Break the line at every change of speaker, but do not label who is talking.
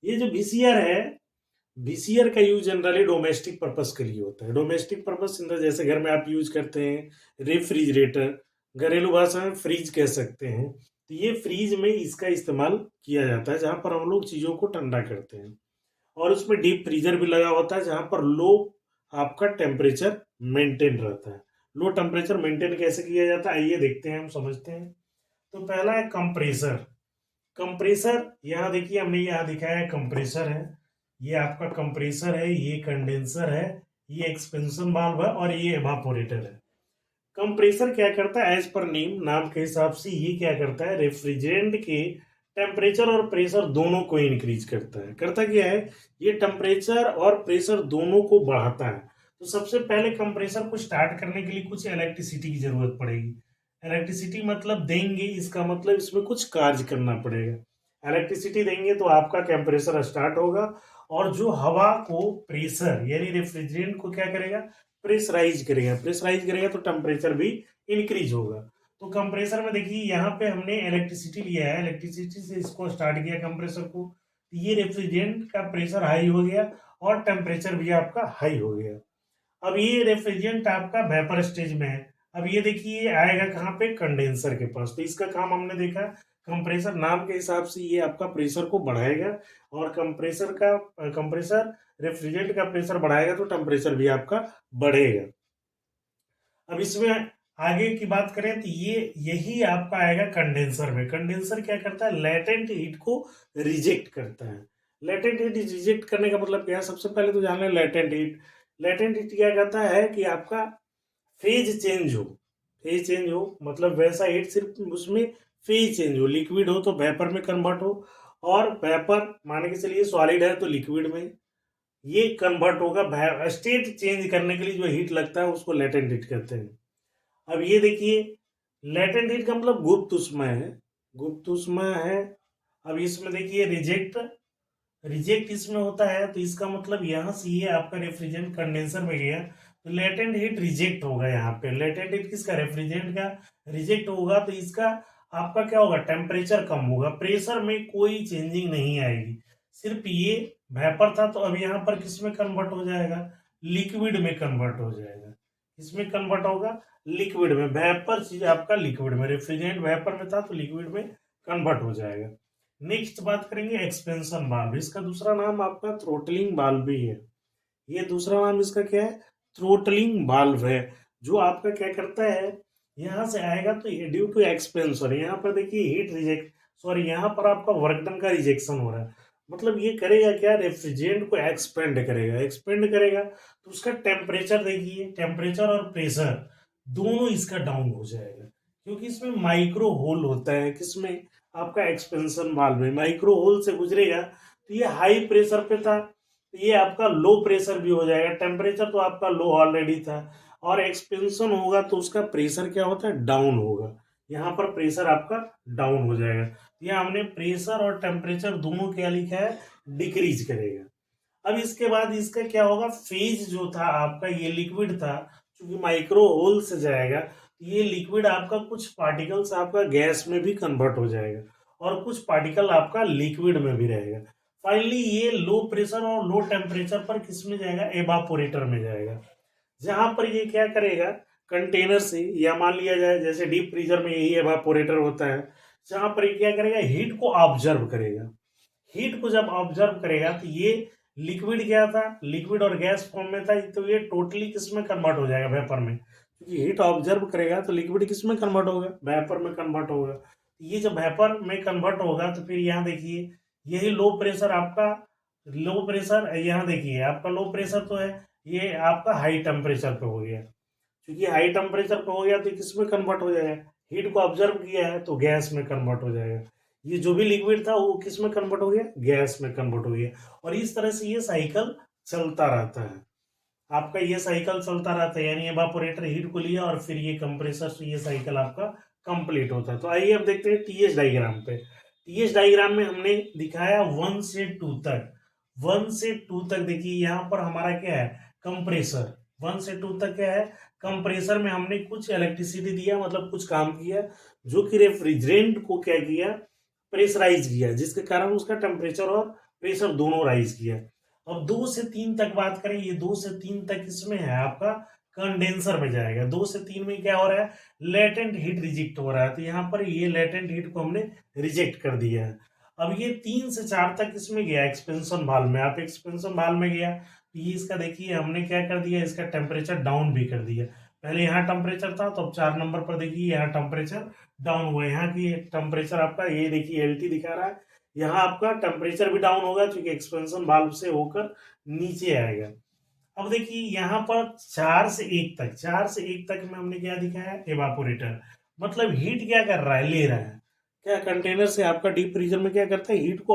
ये जो वीसीआर है, वीसीआर का यूज जनरली डोमेस्टिक पर्पस के लिए होता है। डोमेस्टिक पर्पस इन द जैसे घर में आप यूज करते हैं रेफ्रिजरेटर, घरेलू भाषा में फ्रिज कह सकते हैं। तो ये फ्रिज में इसका इस्तेमाल किया जाता है, जहाँ पर हम लोग चीज़ों को ठंडा करते हैं। और उसमें डीप फ्रीजर भी लगा होता है, जहाँ पर लो आपका टेम्परेचर मेंटेन रहता है। लो टेम्परेचर मेंटेन कैसे किया जाता है, आइए देखते हैं, हम समझते हैं। तो पहला है कंप्रेसर। कंप्रेसर यहाँ देखिए, हमने यहाँ दिखाया है कंप्रेसर है, ये आपका कंप्रेसर है, ये कंडेंसर है, ये एक्सपेंशन वाल्व है और ये एवापोरेटर है। कंप्रेसर क्या करता है, एज पर नेम, नाम के हिसाब से ये क्या करता है, रेफ्रिजरेंट के टेम्परेचर और प्रेशर दोनों को इंक्रीज करता है। करता क्या है, ये टेम्परेचर और प्रेशर दोनों को बढ़ाता है। तो सबसे पहले कंप्रेसर को स्टार्ट करने के लिए कुछ इलेक्ट्रिसिटी की जरूरत पड़ेगी। इलेक्ट्रिसिटी मतलब देंगे, इसका मतलब इसमें कुछ कार्य करना पड़ेगा। इलेक्ट्रिसिटी देंगे तो आपका कंप्रेसर स्टार्ट होगा, और जो हवा को प्रेशर यानी रेफ्रिजरेंट को क्या करेगा, प्रेशराइज करेगा। प्रेशराइज करेगा तो टेम्परेचर भी इंक्रीज होगा। तो कंप्रेसर में देखिए, यहाँ पे हमने इलेक्ट्रिसिटी लिया है, इलेक्ट्रिसिटी से इसको स्टार्ट किया कंप्रेसर को, तो ये रेफ्रिजरेंट का प्रेशर हाई हो गया और टेम्परेचर भी आपका हाई हो गया। अब ये रेफ्रिजरेंट आपका वेपर स्टेज में है। अब ये देखिए, ये आएगा कहाँ पे, कंडेंसर के पास। तो इसका काम हमने देखा, कंप्रेसर नाम के हिसाब से ये आपका प्रेशर को बढ़ाएगा, और कंप्रेसर रेफ्रिजरेंट का प्रेशर बढ़ाएगा तो टेम्परेचर भी आपका बढ़ेगा। अब इसमें आगे की बात करें तो ये यही आपका आएगा कंडेंसर में। कंडेंसर क्या करता है, लेटेंट हीट को रिजेक्ट करता है। लेटेंट हीट रिजेक्ट करने का मतलब क्या है, सबसे पहले तो जान लें लेटेंट हीट। लेटेंट हीट क्या कहता है कि आपका फेज चेंज हो। फेज चेंज हो मतलब वैसा हीट, सिर्फ उसमें फेज चेंज हो, लिक्विड हो तो वेपर में कन्वर्ट हो, और वेपर मान के चलिए सॉलिड है तो लिक्विड में ये कन्वर्ट होगा। स्टेट चेंज करने के लिए जो हीट लगता है उसको लेटेंट हीट कहते हैं। अब ये देखिए, लेटेंट हीट का मतलब गुप्त ऊष्मा है, गुप्त ऊष्मा है। अब इसमें देखिए रिजेक्ट, रिजेक्ट इसमें होता है, तो इसका मतलब यहाँ से ये आपका रेफ्रिजरेंट कंडेंसर में गया तो लेटेंट हीट रिजेक्ट होगा। यहाँ पे लेटेंट हीट किसका, रेफ्रिजरेंट का रिजेक्ट होगा, तो इसका आपका क्या होगा, टेम्परेचर कम होगा, प्रेशर में कोई चेंजिंग नहीं आएगी। सिर्फ ये वेपर था, तो अब यहाँ पर किस में कन्वर्ट हो जाएगा, लिक्विड में कन्वर्ट हो जाएगा। किसमें कन्वर्ट होगा, लिक्विड में। वेपर चीज आपका लिक्विड में, रेफ्रिजरेंट वेपर में था तो लिक्विड में कन्वर्ट हो जाएगा। नेक्स्ट बात करेंगे एक्सपेंशन वाल्व। इसका दूसरा नाम आपका थ्रोटलिंग वाल्व भी है। ये दूसरा नाम इसका क्या है, थ्रोटलिंग वाल्व है। जो आपका क्या करता है, यहाँ से आएगा तो ड्यू टू एक्सपेंशन, यहाँ पर देखिए हीट रिजेक्ट, सॉरी यहाँ पर आपका वर्क डन का रिजेक्शन हो रहा है। मतलब ये करेगा क्या, रेफ्रिजरेंट को एक्सपेंड करेगा। एक्सपेंड करेगा तो उसका टेम्परेचर देखिए, टेम्परेचर और प्रेशर दोनों इसका डाउन हो जाएगा, क्योंकि इसमें माइक्रो होल होता है। किसमें, आपका एक्सपेंशन वाल्व में माइक्रो होल से गुजरेगा, तो ये हाई प्रेशर पे था, तो ये आपका लो प्रेशर भी हो जाएगा। टेम्परेचर तो आपका लो ऑलरेडी था, और एक्सपेंशन होगा तो उसका प्रेशर क्या होता है, डाउन होगा। यहाँ पर प्रेशर आपका डाउन हो जाएगा। यहाँ हमने प्रेशर और टेम्परेचर दोनों क्या लिखा है, डिक्रीज करेगा। अब इसके बाद इसका क्या होगा, फेज जो था आपका, ये लिक्विड था, क्योंकि माइक्रो होल से जाएगा तो ये लिक्विड आपका कुछ पार्टिकल्स आपका गैस में भी कन्वर्ट हो जाएगा, और कुछ पार्टिकल आपका लिक्विड में भी रहेगा। फाइनली ये लो प्रेशर और लो टेम्परेचर पर किस में जाएगा, एवापोरेटर में जाएगा। जहां पर ये क्या करेगा, कंटेनर से, या मान लिया जाए जैसे डीप फ्रीजर में यही एवापोरेटर होता है, जहां पर ये क्या करेगा, हीट को ऑब्जर्व करेगा। हीट को जब ऑब्जर्व करेगा तो ये लिक्विड क्या था, लिक्विड और गैस फॉर्म में था, तो ये टोटली किस में कन्वर्ट हो जाएगा, वेपर में। क्योंकि हीट ऑब्जर्व करेगा तो लिक्विड किस में कन्वर्ट होगा, वेपर में कन्वर्ट होगा। ये जब वेपर में कन्वर्ट होगा तो फिर यहाँ देखिए, यही लो प्रेशर आपका, लो प्रेशर यहाँ देखिए आपका लो प्रेशर तो है, ये आपका हाई टेम्परेचर पे हो गया। क्योंकि हाई टेम्परेचर पे हो गया तो किस में कन्वर्ट हो जाएगा, हीट को ऑब्जर्व किया है तो गैस में कन्वर्ट हो जाएगा। ये जो भी लिक्विड था वो किस में कन्वर्ट हो गया, गैस में कन्वर्ट हो गया। और इस तरह से ये साइकिल चलता रहता है, आपका ये साइकिल चलता रहता है। यानी एवापोरेटर हीट को लिया और फिर ये कंप्रेसर से ये साइकिल आपका कंप्लीट होता है। तो आइए अब देखते हैं टीएच डायग्राम पे। टीएच डायग्राम में हमने दिखाया 1 से 2 तक। 1 से 2 तक देखिए, यहाँ पर हमारा क्या है, कंप्रेसर। 1 से 2 तक क्या है, कंप्रेसर में हमने कुछ इलेक्ट्रिसिटी दिया, मतलब कुछ काम किया, जो कि रेफ्रिजरेंट को क्या किया, प्रेशराइज किया, जिसके कारण उसका टेम्परेचर और प्रेशर दोनों राइज किया। अब 2 से 3 तक बात करें, ये 2 से 3 तक इसमें है आपका कंडेंसर में जाएगा। 2 से 3 में क्या हो रहा है, लेटेंट हीट रिजेक्ट हो रहा है, तो यहाँ पर ये लेटेंट हीट को हमने रिजेक्ट कर दिया है। अब ये 3 से 4 तक इसमें गया एक्सपेंशन वाल्व में, आप एक्सपेंशन वाल्व में गया तो ये इसका देखिए हमने क्या कर दिया, इसका टेम्परेचर डाउन भी कर दिया। पहले यहाँ टेम्परेचर था, तो अब 4 नंबर पर देखिए यहाँ टेम्परेचर डाउन हुआ है। यहाँ की टेम्परेचर आपका ये देखिए एलटी दिखा रहा है, यहाँ आपका टेम्परेचर भी डाउन होगा क्योंकि एक्सपेंशन वाल्व से होकर नीचे आएगा। अब देखिए यहाँ पर 4 से 1 तक में हमने क्या दिखाया है, एवापोरेटर। मतलब हीट क्या कर रहा है, ले रहा है। क्या कंटेनर से आपका डीप फ्रीजर में क्या करता है, हीट को